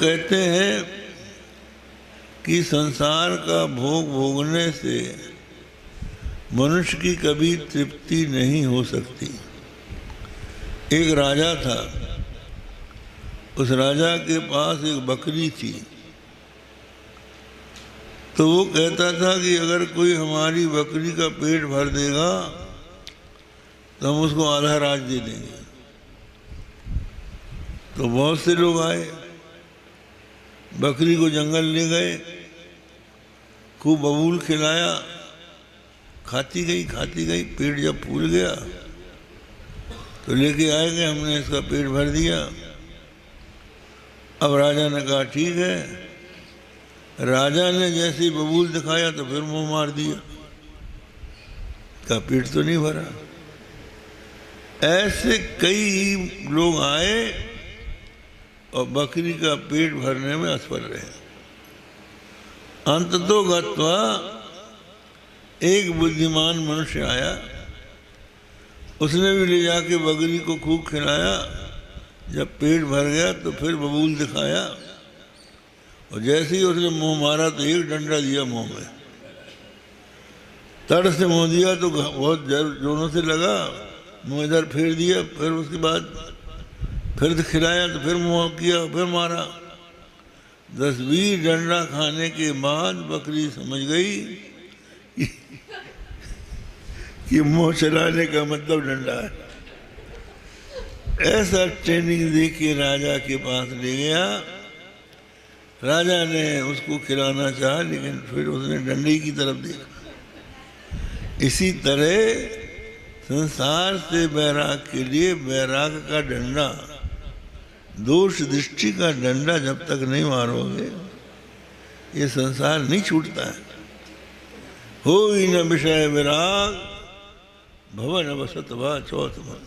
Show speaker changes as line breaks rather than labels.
कहते हैं कि संसार का भोग भोगने से मनुष्य की कभी तृप्ति नहीं हो सकती। एक राजा था, उस राजा के पास एक बकरी थी। तो वो कहता था कि अगर कोई हमारी बकरी का पेट भर देगा तो हम उसको आधा राज्य दे देंगे। तो बहुत से लोग आए, बकरी को जंगल ले गए, खूब बबूल खिलाया, खाती गई, पेट जब फूल गया तो लेके आए गए, हमने इसका पेट भर दिया। अब राजा ने कहा ठीक है। राजा ने जैसे बबूल दिखाया तो फिर मुंह मार दिया, का पेट तो नहीं भरा। ऐसे कई लोग आए और बकरी का पेट भरने में असफल रहे। अंततो गत्वा एक बुद्धिमान मनुष्य आया, उसने भी ले जाके बकरी को खूब खिलाया। जब पेट भर गया तो फिर बबूल दिखाया और जैसे ही उसने मुंह मारा तो एक डंडा दिया मुंह में। तड़ से मुंह दिया तो बहुत जोरों से लगा, मुंह इधर फेर दिया। फिर उसके बाद फिर खिलाया तो फिर मुंह किया, फिर मारा। 10-20 डंडा खाने के बाद बकरी समझ गई कि मुंह चलाने का मतलब डंडा है। ऐसा ट्रेनिंग दे के राजा के पास ले गया। राजा ने उसको खिलाना चाहा, लेकिन फिर उसने डंडे की तरफ देखा। इसी तरह संसार से वैराग के लिए वैराग का डंडा, दोष दृष्टि का डंडा जब तक नहीं मारोगे ये संसार नहीं छूटता है। हो ही न विषय विराग भवन अवसत वा चौथ मन।